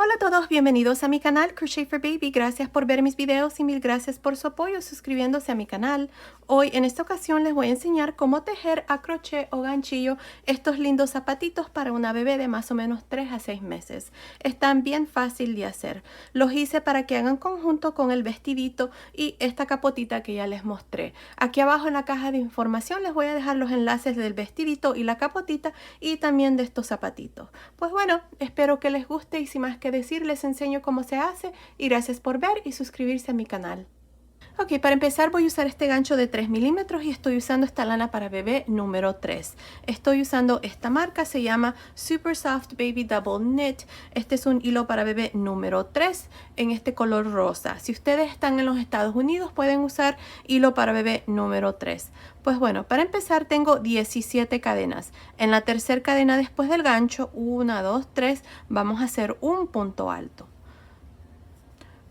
Hola a todos, bienvenidos a mi canal Crochet for Baby. Gracias por ver mis videos y mil gracias por su apoyo suscribiéndose a mi canal. Hoy en esta ocasión les voy a enseñar cómo tejer a crochet o ganchillo estos lindos zapatitos para una bebé de más o menos 3 a 6 meses. Están bien fácil de hacer. Los hice para que hagan conjunto con el vestidito y esta capotita que ya les mostré. Aquí abajo en la caja de información les voy a dejar los enlaces del vestidito y la capotita y también de estos zapatitos. Pues bueno, espero que les guste y sin más que decir les enseño cómo se hace y gracias por ver y suscribirse a mi canal. Ok, para empezar voy a usar este gancho de 3 milímetros y estoy usando esta lana para bebé número 3. Estoy usando esta marca, se llama Super Soft Baby Double Knit. Este es un hilo para bebé número 3 en este color rosa. Si ustedes están en los Estados Unidos pueden usar hilo para bebé número 3. Pues bueno, para empezar tengo 17 cadenas. En la tercera cadena después del gancho, 1, 2, 3, vamos a hacer un punto alto.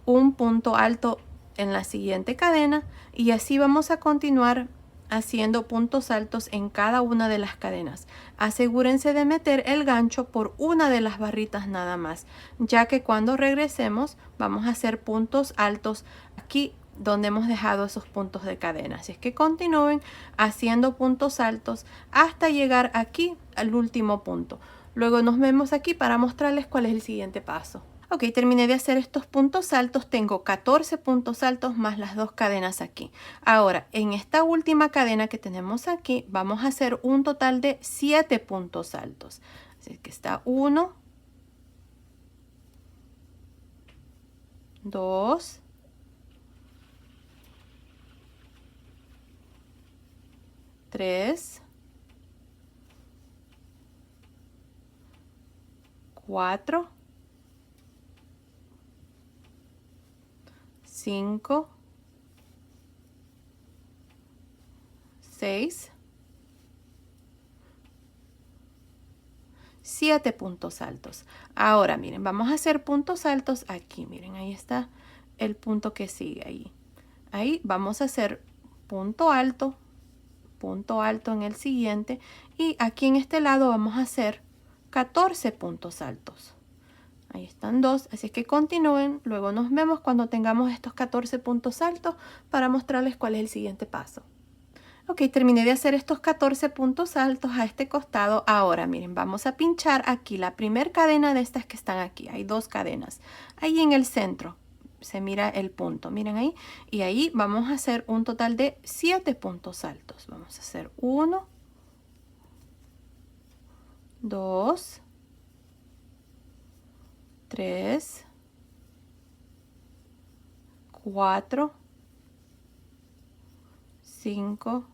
Un punto alto en la siguiente cadena y así vamos a continuar haciendo puntos altos en cada una de las cadenas. Asegúrense de meter el gancho por una de las barritas nada más, ya que cuando regresemos vamos a hacer puntos altos aquí donde hemos dejado esos puntos de cadena. Así es que continúen haciendo puntos altos hasta llegar aquí al último punto. Luego nos vemos aquí para mostrarles cuál es el siguiente paso. Ok, terminé de hacer estos puntos altos, tengo 14 puntos altos más las dos cadenas aquí. Ahora, en esta última cadena que tenemos aquí, vamos a hacer un total de 7 puntos altos. Así que está 1, 2, 3, 4, 5, 6, 7 puntos altos. Ahora miren, vamos a hacer puntos altos aquí. Miren, ahí está el punto que sigue ahí. Ahí vamos a hacer punto alto en el siguiente y aquí en este lado vamos a hacer 14 puntos altos. Ahí están dos, así es que continúen. Luego nos vemos cuando tengamos estos 14 puntos altos para mostrarles cuál es el siguiente paso. Ok, terminé de hacer estos 14 puntos altos a este costado. Ahora miren, vamos a pinchar aquí la primera cadena de estas que están aquí. Hay dos cadenas. Ahí en el centro se mira el punto, miren ahí. Y ahí vamos a hacer un total de 7 puntos altos. Vamos a hacer 1, 2, 3, 4, 5,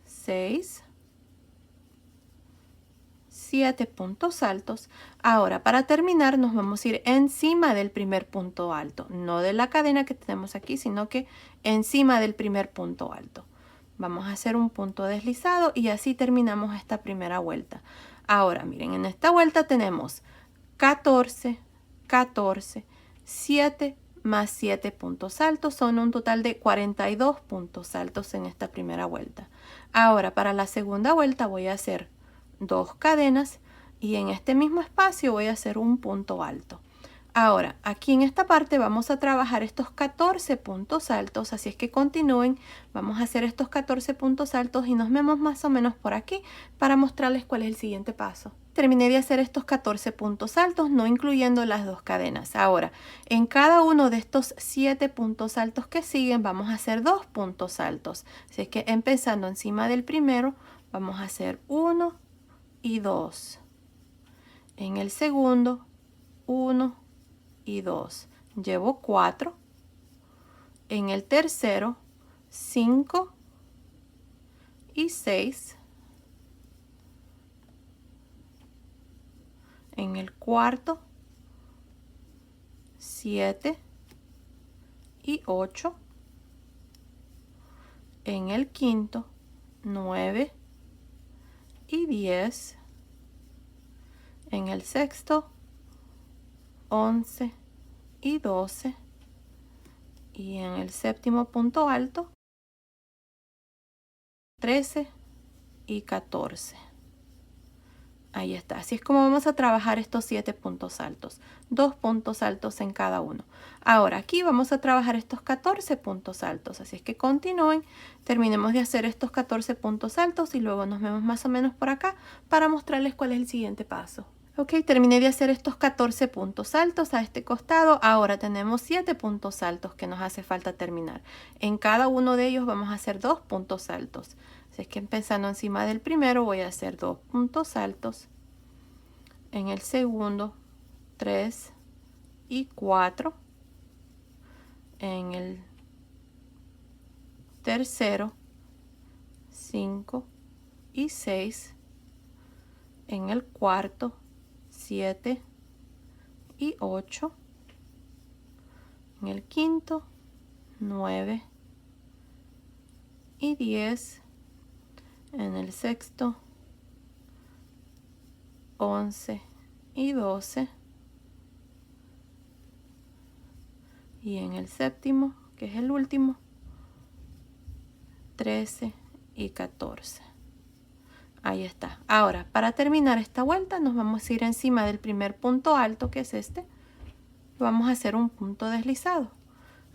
6, 7 puntos altos. Ahora para terminar nos vamos a ir encima del primer punto alto, no de la cadena que tenemos aquí, sino que encima del primer punto alto. Vamos a hacer un punto deslizado y así terminamos esta primera vuelta. Ahora miren, en esta vuelta tenemos 14, 14, 7 más 7 puntos altos, son un total de 42 puntos altos en esta primera vuelta. Ahora para la segunda vuelta voy a hacer 2 cadenas y en este mismo espacio voy a hacer un punto alto. Ahora, aquí en esta parte vamos a trabajar estos 14 puntos altos, así es que continúen, vamos a hacer estos 14 puntos altos y nos vemos más o menos por aquí para mostrarles cuál es el siguiente paso. Terminé de hacer estos 14 puntos altos, no incluyendo las dos cadenas. Ahora, en cada uno de estos 7 puntos altos que siguen, vamos a hacer 2 puntos altos. Así es que empezando encima del primero, vamos a hacer 1 y 2. En el segundo, 1 y 2. Llevo 4. En el tercero, 5 y 6. En el cuarto, 7 y 8. En el quinto, 9 y 10. En el sexto, 11 y 12. Y en el séptimo punto alto, 13 y 14. Ahí está. Así es como vamos a trabajar estos 7 puntos altos. 2 puntos altos en cada uno. Ahora aquí vamos a trabajar estos 14 puntos altos. Así es que continúen. Terminemos de hacer estos 14 puntos altos y luego nos vemos más o menos por acá para mostrarles cuál es el siguiente paso. Ok, terminé de hacer estos 14 puntos altos a este costado. Ahora tenemos 7 puntos altos que nos hace falta terminar. En cada uno de ellos vamos a hacer 2 puntos altos. Así es que empezando encima del primero voy a hacer 2 puntos altos. En el segundo, 3 y 4. En el tercero, 5 y 6. En el cuarto, 7 y 8. En el quinto, 9 y 10. En el sexto, 11 y 12. Y en el séptimo, que es el último, 13 y 14. Ahí está. Ahora, para terminar esta vuelta, nos vamos a ir encima del primer punto alto, que es este. Vamos a hacer un punto deslizado.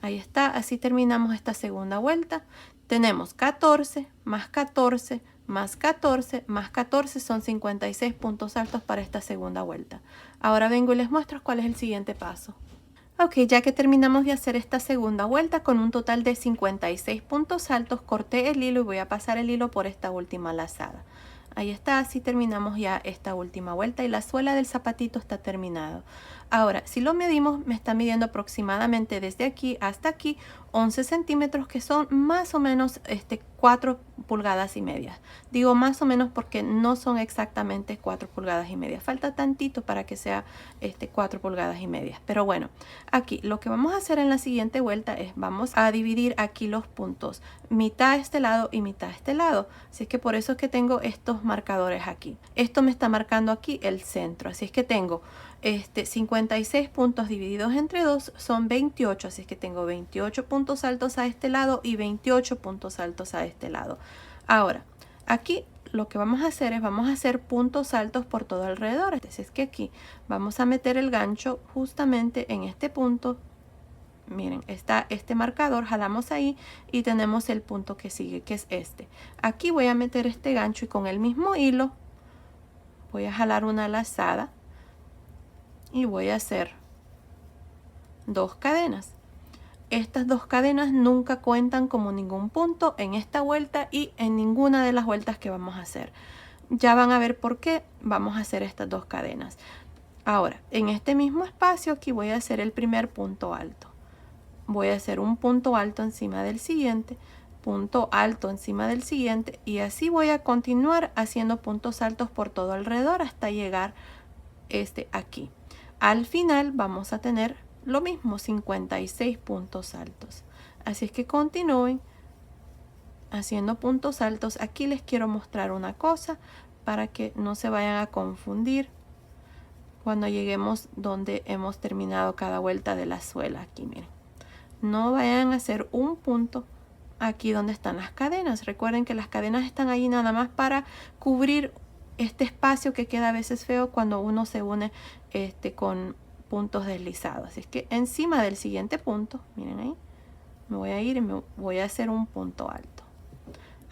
Ahí está. Así terminamos esta segunda vuelta. Tenemos 14 más 14 más 14 más 14 son 56 puntos altos para esta segunda vuelta. Ahora vengo y les muestro cuál es el siguiente paso. Ok, ya que terminamos de hacer esta segunda vuelta con un total de 56 puntos altos, corté el hilo y voy a pasar el hilo por esta última lazada. Ahí está, así terminamos ya esta última vuelta y la suela del zapatito está terminado. Ahora, si lo medimos, me está midiendo aproximadamente desde aquí hasta aquí 11 centímetros, que son más o menos 4 pulgadas y media. Digo más o menos porque no son exactamente 4 pulgadas y media. Falta tantito para que sea 4 pulgadas y media. Pero bueno, aquí lo que vamos a hacer en la siguiente vuelta es vamos a dividir aquí los puntos. Mitad a este lado y mitad a este lado. Así es que por eso es que tengo estos marcadores aquí. Esto me está marcando aquí el centro. Así es que tengo 56 puntos divididos entre 2 son 28, así es que tengo 28 puntos altos a este lado y 28 puntos altos a este lado. Ahora, aquí lo que vamos a hacer es vamos a hacer puntos altos por todo alrededor. Así es que aquí vamos a meter el gancho justamente en este punto. Miren, está este marcador, jalamos ahí y tenemos el punto que sigue, que es este. Aquí voy a meter este gancho y con el mismo hilo voy a jalar una lazada. Y voy a hacer 2 cadenas. Estas 2 cadenas nunca cuentan como ningún punto en esta vuelta y en ninguna de las vueltas que vamos a hacer. Ya van a ver por qué vamos a hacer estas 2 cadenas. Ahora, en este mismo espacio aquí voy a hacer el primer punto alto. Voy a hacer un punto alto encima del siguiente, punto alto encima del siguiente y así voy a continuar haciendo puntos altos por todo alrededor hasta llegar aquí. Al final vamos a tener lo mismo, 56 puntos altos. Así es que continúen haciendo puntos altos. Aquí les quiero mostrar una cosa para que no se vayan a confundir cuando lleguemos donde hemos terminado cada vuelta de la suela. Aquí miren, no vayan a hacer un punto aquí donde están las cadenas. Recuerden que las cadenas están ahí nada más para cubrir este espacio que queda a veces feo cuando uno se une con puntos deslizados. Así es que encima del siguiente punto, miren ahí, me voy a ir y me voy a hacer un punto alto.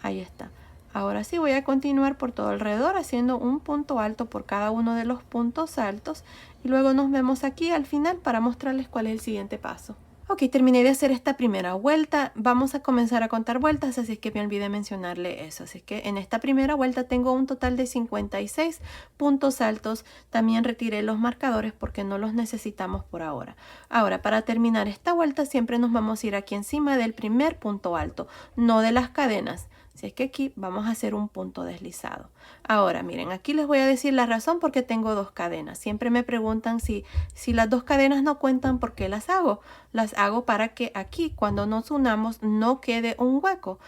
Ahí está. Ahora sí voy a continuar por todo alrededor haciendo un punto alto por cada uno de los puntos altos y luego nos vemos aquí al final para mostrarles cuál es el siguiente paso. Ok, terminé de hacer esta primera vuelta. Vamos a comenzar a contar vueltas, así es que me olvidé mencionarle eso. Así que en esta primera vuelta tengo un total de 56 puntos altos. También retiré los marcadores porque no los necesitamos por ahora. Ahora, para terminar esta vuelta siempre nos vamos a ir aquí encima del primer punto alto, no de las cadenas. Así es que aquí vamos a hacer un punto deslizado. Ahora, miren, aquí les voy a decir la razón por qué tengo 2 cadenas. Siempre me preguntan si las 2 cadenas no cuentan, ¿por qué las hago? Las hago para que aquí, cuando nos unamos, no quede un hueco.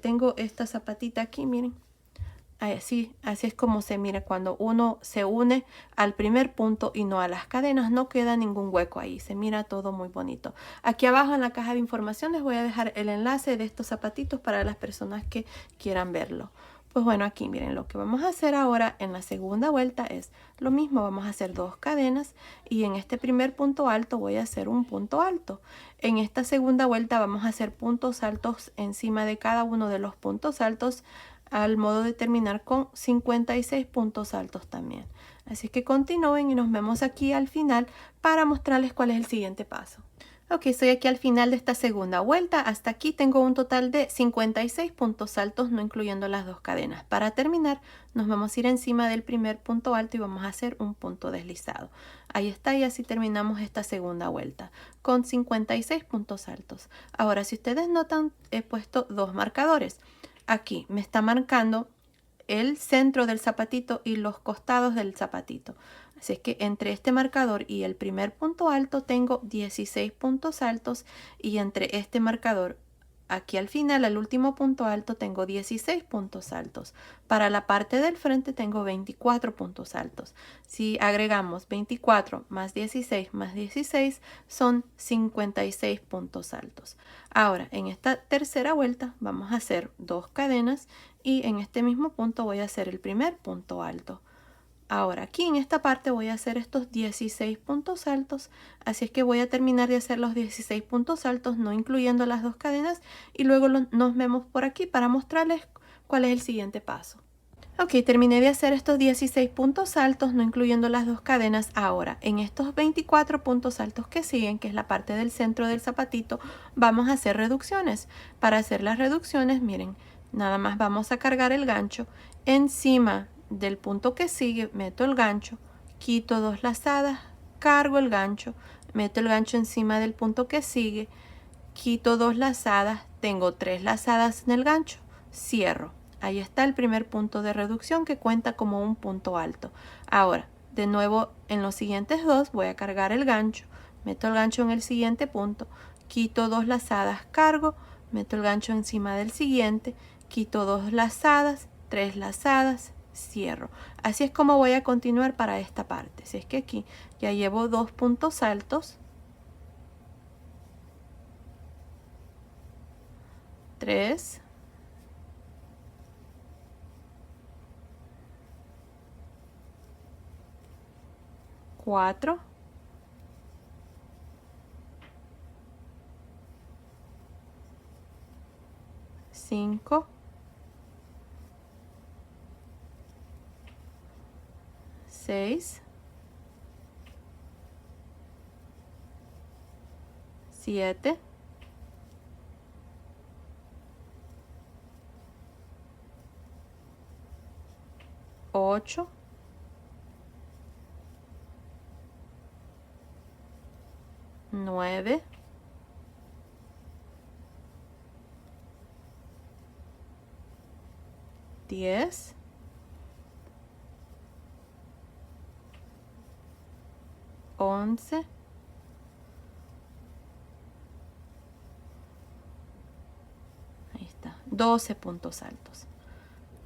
Tengo esta zapatita aquí, miren. Así es como se mira cuando uno se une al primer punto y no a las cadenas, no queda ningún hueco ahí, se mira todo muy bonito. Aquí abajo en la caja de información les voy a dejar el enlace de estos zapatitos para las personas que quieran verlo. Pues bueno, aquí miren, lo que vamos a hacer ahora en la segunda vuelta es lo mismo. Vamos a hacer 2 cadenas y en este primer punto alto voy a hacer un punto alto. En esta segunda vuelta vamos a hacer puntos altos encima de cada uno de los puntos altos, al modo de terminar con 56 puntos altos también. Así que continúen y nos vemos aquí al final para mostrarles cuál es el siguiente paso. Ok, estoy aquí al final de esta segunda vuelta. Hasta aquí tengo un total de 56 puntos altos, no incluyendo las 2 cadenas. Para terminar, nos vamos a ir encima del primer punto alto y vamos a hacer un punto deslizado. Ahí está, y así terminamos esta segunda vuelta con 56 puntos altos. Ahora, si ustedes notan, he puesto 2 marcadores. Aquí me está marcando el centro del zapatito y los costados del zapatito. Así es que entre este marcador y el primer punto alto tengo 16 puntos altos, y entre este marcador aquí al final, al último punto alto, tengo 16 puntos altos. Para la parte del frente tengo 24 puntos altos. Si agregamos 24 más 16 son 56 puntos altos. Ahora, en esta tercera vuelta vamos a hacer 2 cadenas y en este mismo punto voy a hacer el primer punto alto. Ahora aquí en esta parte voy a hacer estos 16 puntos altos, así es que voy a terminar de hacer los 16 puntos altos, no incluyendo las 2 cadenas, y luego nos vemos por aquí para mostrarles cuál es el siguiente paso. Ok, terminé de hacer estos 16 puntos altos, no incluyendo las 2 cadenas. Ahora, en estos 24 puntos altos que siguen, que es la parte del centro del zapatito, vamos a hacer reducciones. Para hacer las reducciones, miren, nada más vamos a cargar el gancho encima del punto que sigue, meto el gancho, quito 2 lazadas, cargo el gancho, meto el gancho encima del punto que sigue, quito 2 lazadas, tengo 3 lazadas en el gancho, cierro. Ahí está el primer punto de reducción, que cuenta como un punto alto. Ahora, de nuevo, en los siguientes 2 voy a cargar el gancho, meto el gancho en el siguiente punto, quito 2 lazadas, cargo, meto el gancho encima del siguiente, quito 2 lazadas, 3 lazadas, cierro. Así es como voy a continuar para esta parte. Si es que aquí ya llevo 2 puntos altos, 3, 4, 5, 6, 7, 8, 9, 10, 11, 12 puntos altos.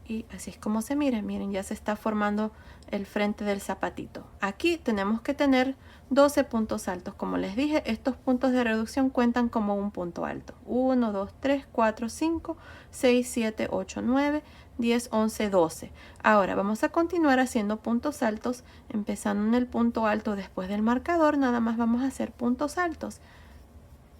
Y así es como se mira. Miren, ya se está formando el frente del zapatito. Aquí tenemos que tener 12 puntos altos. Como les dije, estos puntos de reducción cuentan como un punto alto. 1, 2, 3, 4, 5, 6, 7, 8, 9, 10, 11, 12. Ahora vamos a continuar haciendo puntos altos, empezando en el punto alto después del marcador. Nada más vamos a hacer puntos altos.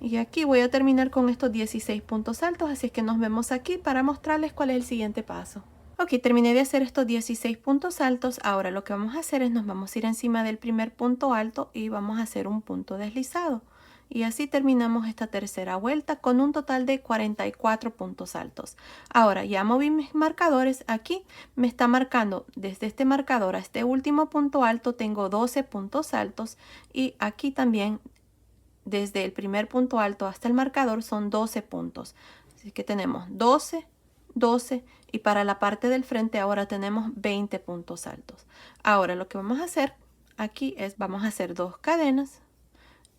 Y aquí voy a terminar con estos 16 puntos altos, así es que nos vemos aquí para mostrarles cuál es el siguiente paso. Ok, terminé de hacer estos 16 puntos altos. Ahora lo que vamos a hacer es nos vamos a ir encima del primer punto alto y vamos a hacer un punto deslizado. Y así terminamos esta tercera vuelta con un total de 44 puntos altos. Ahora ya moví mis marcadores. Aquí me está marcando desde este marcador a este último punto alto tengo 12 puntos altos, y aquí también desde el primer punto alto hasta el marcador son 12 puntos. Así que tenemos 12, 12, y para la parte del frente ahora tenemos 20 puntos altos. Ahora lo que vamos a hacer aquí es vamos a hacer 2 cadenas,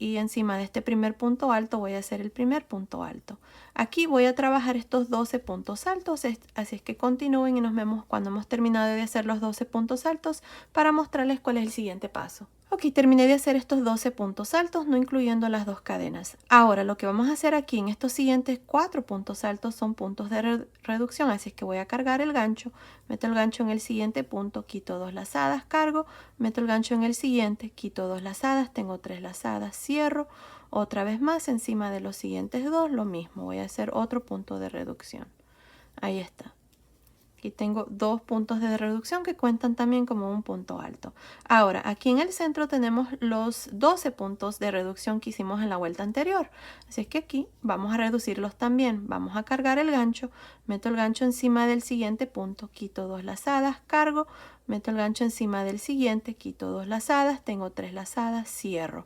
y encima de este primer punto alto voy a hacer el primer punto alto. Aquí voy a trabajar estos 12 puntos altos, así es que continúen y nos vemos cuando hemos terminado de hacer los 12 puntos altos para mostrarles cuál es el siguiente paso. Ok, terminé de hacer estos 12 puntos altos, no incluyendo las dos cadenas. Ahora lo que vamos a hacer aquí en estos siguientes 4 puntos altos son puntos de reducción, así es que voy a cargar el gancho, meto el gancho en el siguiente punto, quito 2 lazadas, cargo, meto el gancho en el siguiente, quito 2 lazadas, tengo 3 lazadas, cierro, otra vez más encima de los siguientes dos, lo mismo, voy a hacer otro punto de reducción. Ahí está. Aquí tengo 2 puntos de reducción que cuentan también como un punto alto. Ahora, aquí en el centro tenemos los 12 puntos de reducción que hicimos en la vuelta anterior. Así es que aquí vamos a reducirlos también. Vamos a cargar el gancho, meto el gancho encima del siguiente punto, quito 2 lazadas, cargo, meto el gancho encima del siguiente, quito 2 lazadas, tengo 3 lazadas, cierro.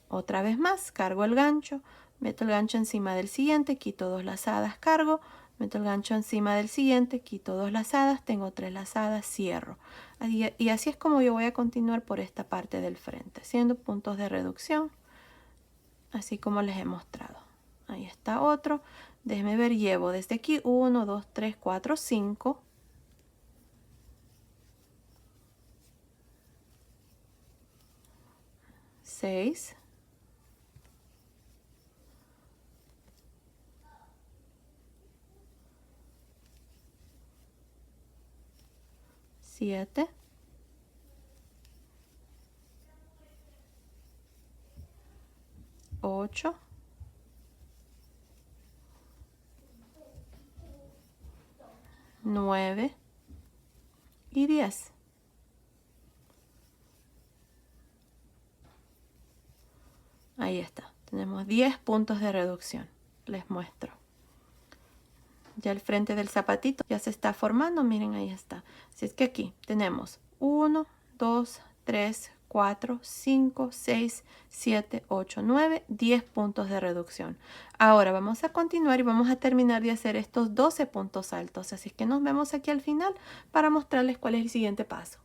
Otra vez más, cargo el gancho, meto el gancho encima del siguiente, quito 2 lazadas, cargo, meto el gancho encima del siguiente, quito 2 lazadas, tengo 3 lazadas, cierro. Y así es como yo voy a continuar por esta parte del frente, haciendo puntos de reducción, así como les he mostrado. Ahí está otro. Déjenme ver, llevo desde aquí 1, 2, 3, 4, 5. 6. 7. 8. 9 y 10. Ahí está. Tenemos 10 puntos de reducción. Les muestro. Ya el frente del zapatito ya se está formando. Miren, ahí está. Así es que aquí tenemos 1, 2, 3, 4, 5, 6, 7, 8, 9, 10 puntos de reducción. Ahora vamos a continuar y vamos a terminar de hacer estos 12 puntos altos. Así es que nos vemos aquí al final para mostrarles cuál es el siguiente paso.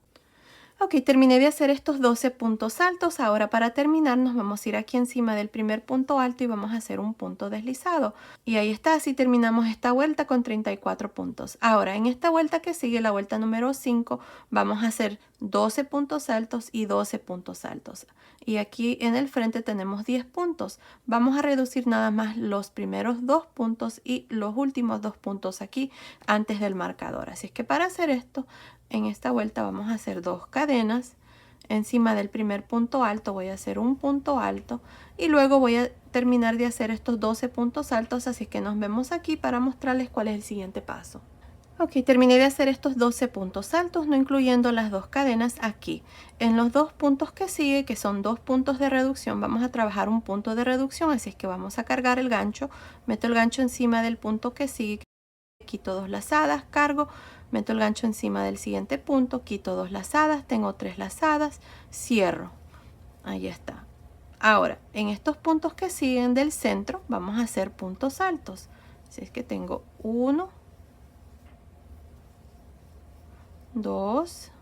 Ok, terminé de hacer estos 12 puntos altos. Ahora para terminar nos vamos a ir aquí encima del primer punto alto y vamos a hacer un punto deslizado. Y ahí está, así terminamos esta vuelta con 34 puntos. Ahora en esta vuelta que sigue, la vuelta número 5, vamos a hacer 12 puntos altos y 12 puntos altos. Y aquí en el frente tenemos 10 puntos. Vamos a reducir nada más los primeros 2 puntos y los últimos 2 puntos aquí antes del marcador. Así es que para hacer esto, en esta vuelta vamos a hacer 2 cadenas. Encima del primer punto alto voy a hacer un punto alto y luego voy a terminar de hacer estos 12 puntos altos, así que nos vemos aquí para mostrarles cuál es el siguiente paso. Ok, terminé de hacer estos 12 puntos altos, no incluyendo las 2 cadenas aquí. En los 2 puntos que sigue, que son 2 puntos de reducción, vamos a trabajar un punto de reducción, así es que vamos a cargar el gancho, meto el gancho encima del punto que sigue, quito 2 lazadas, cargo, meto el gancho encima del siguiente punto, quito 2 lazadas, tengo 3 lazadas, cierro. Ahí está. Ahora, en estos puntos que siguen del centro, vamos a hacer puntos altos. Así es que tengo 1, 2,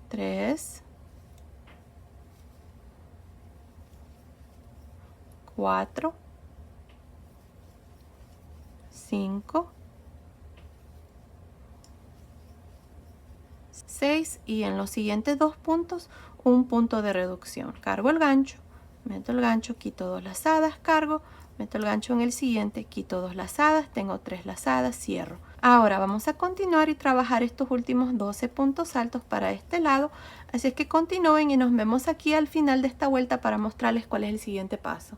3, 4, 5, 6 y en los siguientes 2 puntos un punto de reducción. Cargo el gancho, meto el gancho, quito 2 lazadas, cargo, meto el gancho en el siguiente, quito 2 lazadas, tengo 3 lazadas, cierro. Ahora vamos a continuar y trabajar estos últimos 12 puntos altos para este lado, así es que continúen y nos vemos aquí al final de esta vuelta para mostrarles cuál es el siguiente paso.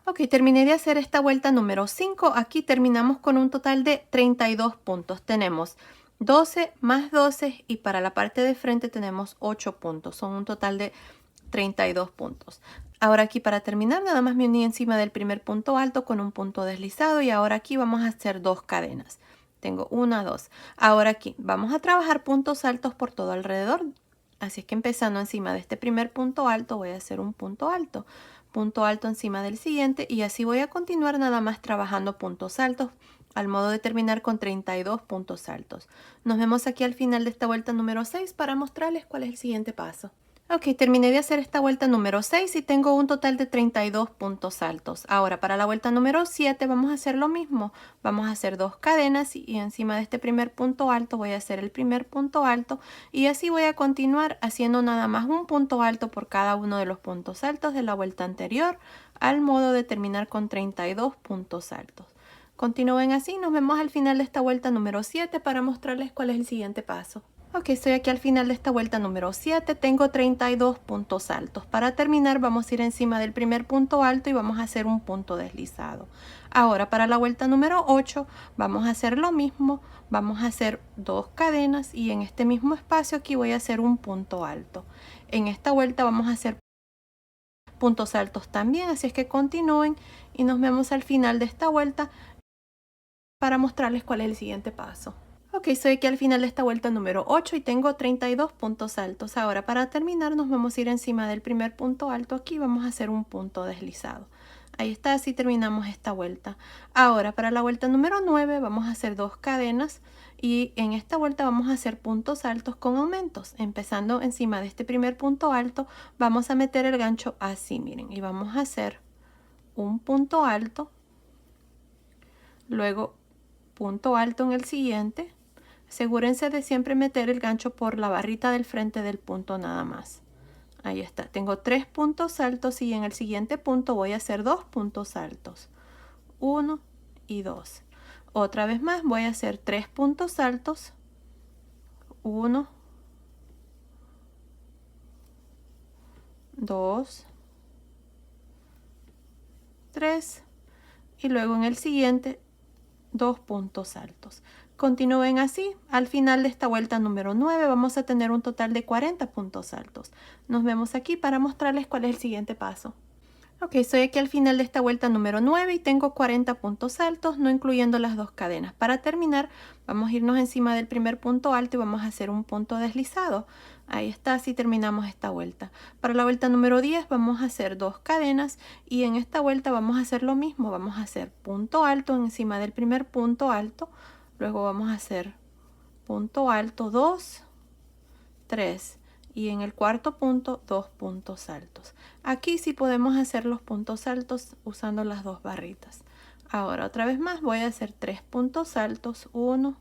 Ok, terminé de hacer esta vuelta número 5. Aquí terminamos con un total de 32 puntos. Tenemos 12 más 12 y para la parte de frente tenemos 8 puntos. Son un total de 32 puntos. Ahora aquí para terminar nada más me uní encima del primer punto alto con un punto deslizado y ahora aquí vamos a hacer 2 cadenas. Tengo 1, 2. Ahora aquí vamos a trabajar puntos altos por todo alrededor. Así es que empezando encima de este primer punto alto voy a hacer un punto alto encima del siguiente y así voy a continuar nada más trabajando puntos altos al modo de terminar con 32 puntos altos. Nos vemos aquí al final de esta vuelta número 6 para mostrarles cuál es el siguiente paso. Ok, terminé de hacer esta vuelta número 6 y tengo un total de 32 puntos altos. Ahora para la vuelta número 7 vamos a hacer lo mismo. Vamos a hacer 2 cadenas y encima de este primer punto alto voy a hacer el primer punto alto y así voy a continuar haciendo nada más un punto alto por cada uno de los puntos altos de la vuelta anterior, al modo de terminar con 32 puntos altos. Continúen así, nos vemos al final de esta vuelta número 7 para mostrarles cuál es el siguiente paso. Ok, estoy aquí al final de esta vuelta número 7, tengo 32 puntos altos. Para terminar vamos a ir encima del primer punto alto y vamos a hacer un punto deslizado. Ahora para la vuelta número 8 vamos a hacer lo mismo, vamos a hacer 2 cadenas y en este mismo espacio aquí voy a hacer un punto alto. En esta vuelta vamos a hacer puntos altos también, así es que continúen y nos vemos al final de esta vuelta para mostrarles cuál es el siguiente paso. Ok, estoy aquí al final de esta vuelta número 8 y tengo 32 puntos altos. Ahora para terminar nos vamos a ir encima del primer punto alto aquí, vamos a hacer un punto deslizado. Ahí está, así terminamos esta vuelta. Ahora para la vuelta número 9 vamos a hacer 2 cadenas y en esta vuelta vamos a hacer puntos altos con aumentos. Empezando encima de este primer punto alto vamos a meter el gancho así, miren, y vamos a hacer un punto alto, luego punto alto en el siguiente. Asegúrense de siempre meter el gancho por la barrita del frente del punto nada más. Ahí está, tengo 3 puntos altos y en el siguiente punto voy a hacer 2 puntos altos. 1 y 2. Otra vez más voy a hacer 3 puntos altos. 1, 2, 3 y luego en el siguiente 2 puntos altos. Continúen así. Al final de esta vuelta número 9 vamos a tener un total de 40 puntos altos. Nos vemos aquí para mostrarles cuál es el siguiente paso. Ok, estoy aquí al final de esta vuelta número 9 y tengo 40 puntos altos, no incluyendo las 2 cadenas. Para terminar, vamos a irnos encima del primer punto alto y vamos a hacer un punto deslizado. Ahí está, así terminamos esta vuelta. Para la vuelta número 10 vamos a hacer 2 cadenas y en esta vuelta vamos a hacer lo mismo. Vamos a hacer punto alto encima del primer punto alto, luego vamos a hacer punto alto 2, 3 y en el cuarto punto 2 puntos altos. Aquí sí podemos hacer los puntos altos usando las 2 barritas. Ahora otra vez más voy a hacer 3 puntos altos, 1,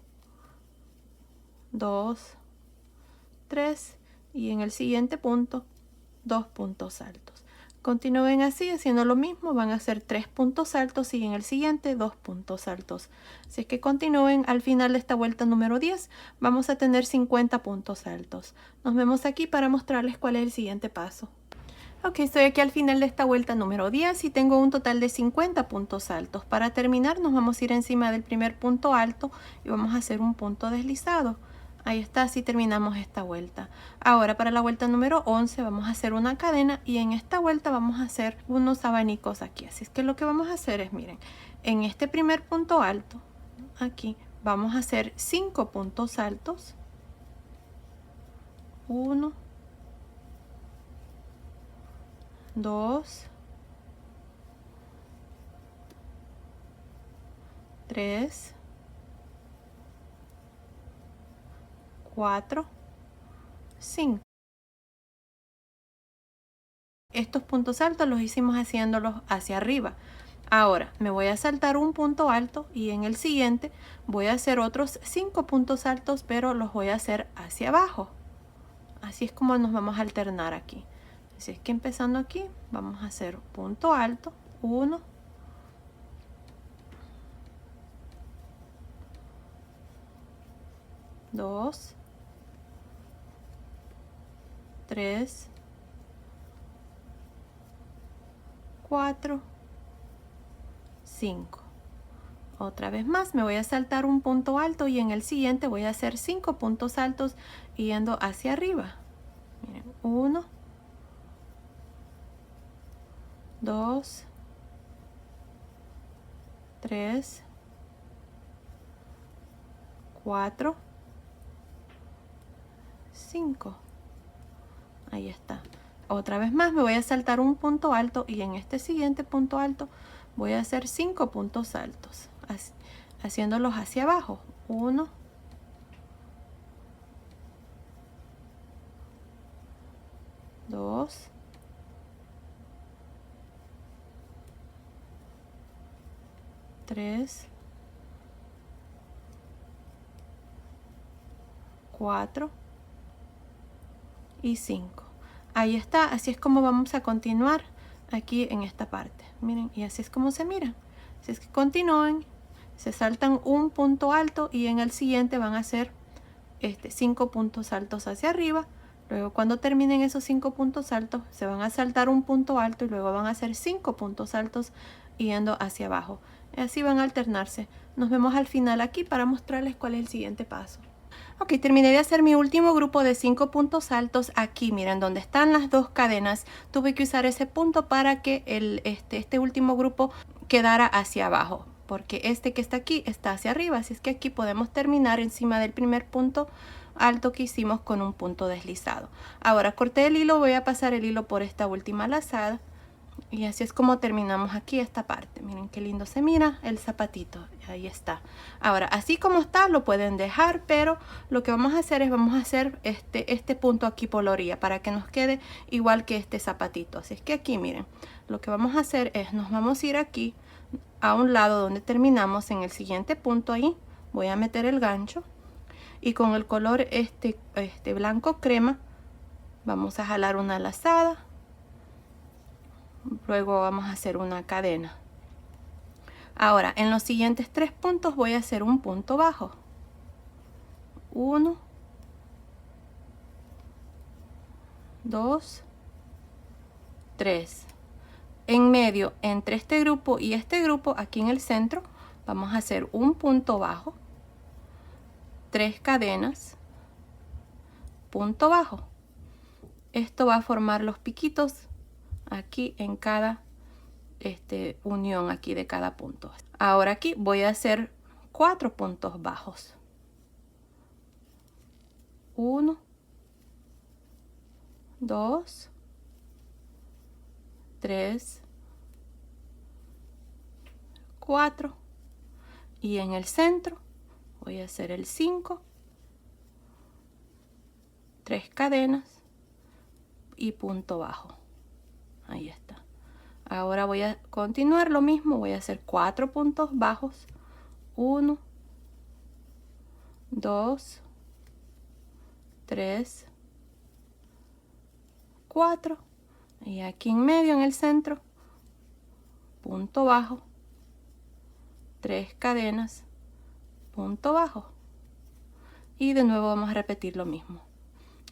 2, 3 y en el siguiente punto 2 puntos altos. Continúen así haciendo lo mismo, van a hacer 3 puntos altos y en el siguiente 2 puntos altos. Así es que continúen. Al final de esta vuelta número 10 vamos a tener 50 puntos altos. Nos vemos aquí para mostrarles cuál es el siguiente paso. Ok, estoy aquí al final de esta vuelta número 10 y tengo un total de 50 puntos altos. Para terminar nos vamos a ir encima del primer punto alto y vamos a hacer un punto deslizado. Ahí está, así terminamos esta vuelta. Ahora para la vuelta número 11 vamos a hacer una cadena y en esta vuelta vamos a hacer unos abanicos aquí. Así es que lo que vamos a hacer es, miren, en este primer punto alto, aquí, vamos a hacer 5 puntos altos. 1, 2, 3, 4, 5. Estos puntos altos los hicimos haciéndolos hacia arriba. Ahora me voy a saltar un punto alto y en el siguiente voy a hacer otros 5 puntos altos, pero los voy a hacer hacia abajo. Así es como nos vamos a alternar aquí. Así es que empezando aquí vamos a hacer punto alto, 1, 2, 3, 4, 5. Otra vez más me voy a saltar un punto alto y en el siguiente voy a hacer 5 puntos altos yendo hacia arriba. Miren, 1, 2, 3, 4, 5. Ahí está. Otra vez más me voy a saltar un punto alto y en este siguiente punto alto voy a hacer 5 puntos altos, haciéndolos hacia abajo. 1, 2, 3, 4 y 5. Ahí está, así es como vamos a continuar aquí en esta parte. Miren, y así es como se mira. Así es que continúen, se saltan un punto alto y en el siguiente van a hacer 5 puntos altos hacia arriba. Luego cuando terminen esos 5 puntos altos se van a saltar un punto alto y luego van a hacer 5 puntos altos yendo hacia abajo. Y así van a alternarse. Nos vemos al final aquí para mostrarles cuál es el siguiente paso. Ok, terminé de hacer mi último grupo de 5 puntos altos aquí. Miren, donde están las dos cadenas, tuve que usar ese punto para que este último grupo quedara hacia abajo, porque este que está aquí está hacia arriba. Así es que aquí podemos terminar encima del primer punto alto que hicimos con un punto deslizado. Ahora corté el hilo, voy a pasar el hilo por esta última lazada. Y así es como terminamos aquí esta parte. Miren qué lindo se mira el zapatito. Ahí está. Ahora, así como está, lo pueden dejar, pero lo que vamos a hacer es, vamos a hacer este punto aquí por la orilla para que nos quede igual que este zapatito. Así es que aquí, miren, lo que vamos a hacer es, nos vamos a ir aquí a un lado donde terminamos en el siguiente punto. Ahí voy a meter el gancho y con el color blanco crema vamos a jalar una lazada. Luego vamos a hacer una cadena. Ahora en los siguientes 3 puntos voy a hacer un punto bajo. 1, 2, 3. En medio, entre este grupo y este grupo, aquí en el centro, vamos a hacer un punto bajo, 3 cadenas, punto bajo. Esto va a formar los piquitos aquí en cada unión aquí de cada punto. Ahora aquí voy a hacer 4 puntos bajos. 1, 2, 3, 4 y en el centro voy a hacer el 5, 3 cadenas y punto bajo. Ahí está. Ahora voy a continuar lo mismo, voy a hacer 4 puntos bajos. 1, 2, 3, 4 y aquí en medio en el centro punto bajo, 3 cadenas, punto bajo y de nuevo vamos a repetir lo mismo.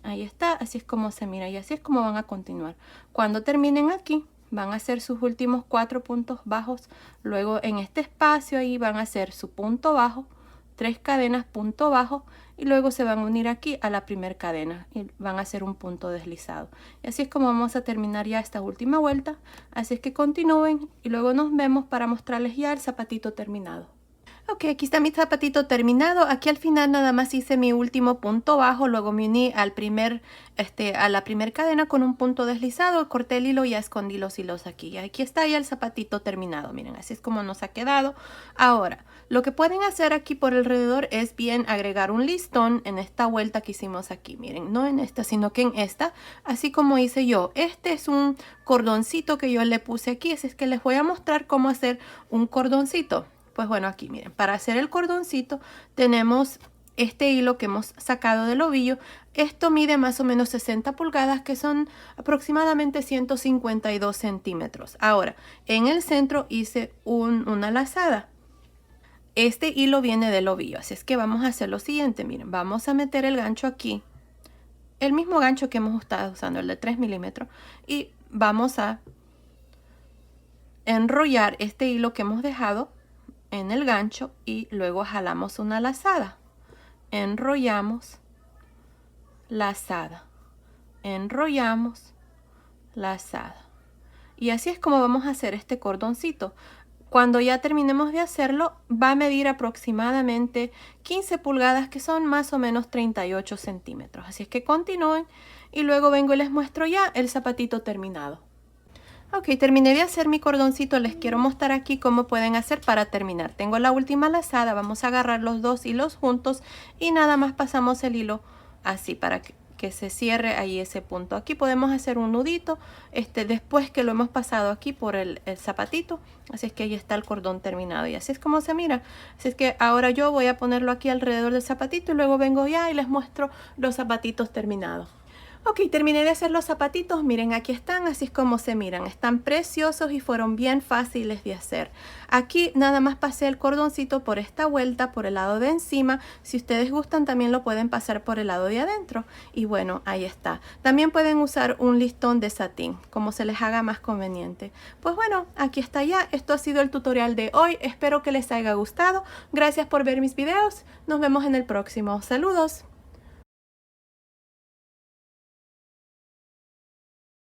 Ahí está, así es como se mira y así es como van a continuar. Cuando terminen aquí van a hacer sus últimos 4 puntos bajos, luego en este espacio ahí van a hacer su punto bajo, 3 cadenas, punto bajo y luego se van a unir aquí a la primera cadena y van a hacer un punto deslizado. Y así es como vamos a terminar ya esta última vuelta. Así es que continúen y luego nos vemos para mostrarles ya el zapatito terminado. Ok, aquí está mi zapatito terminado. Aquí al final nada más hice mi último punto bajo, luego me uní a la primera cadena con un punto deslizado, corté el hilo y ya escondí los hilos aquí. Y aquí está ya el zapatito terminado. Miren, así es como nos ha quedado. Ahora, lo que pueden hacer aquí por alrededor es bien agregar un listón en esta vuelta que hicimos aquí. Miren, no en esta, sino que en esta, así como hice yo. Este es un cordoncito que yo le puse aquí, así es que les voy a mostrar cómo hacer un cordoncito. Pues bueno, aquí miren, para hacer el cordoncito tenemos este hilo que hemos sacado del ovillo. Esto mide más o menos 60 pulgadas, que son aproximadamente 152 centímetros. Ahora, en el centro hice una lazada. Este hilo viene del ovillo, así es que vamos a hacer lo siguiente. Miren, vamos a meter el gancho aquí, el mismo gancho que hemos estado usando, el de 3 milímetros, y vamos a enrollar este hilo que hemos dejado en el gancho y luego jalamos una lazada, enrollamos, lazada, enrollamos, lazada, y así es como vamos a hacer este cordoncito. Cuando ya terminemos de hacerlo va a medir aproximadamente 15 pulgadas, que son más o menos 38 centímetros. Así es que continúen y luego vengo y les muestro ya el zapatito terminado. Ok, terminé de hacer mi cordoncito. Les quiero mostrar aquí cómo pueden hacer para terminar. Tengo la última lazada, vamos a agarrar los dos hilos juntos y nada más pasamos el hilo así para que se cierre ahí ese punto. Aquí podemos hacer un nudito después que lo hemos pasado aquí por el zapatito. Así es que ahí está el cordón terminado y así es como se mira. Así es que ahora yo voy a ponerlo aquí alrededor del zapatito y luego vengo ya y les muestro los zapatitos terminados. Ok, terminé de hacer los zapatitos, miren aquí están, así es como se miran, están preciosos y fueron bien fáciles de hacer. Aquí nada más pasé el cordoncito por esta vuelta, por el lado de encima, si ustedes gustan también lo pueden pasar por el lado de adentro y bueno, ahí está. También pueden usar un listón de satín, como se les haga más conveniente. Pues bueno, aquí está ya, esto ha sido el tutorial de hoy, espero que les haya gustado, gracias por ver mis videos, nos vemos en el próximo, saludos.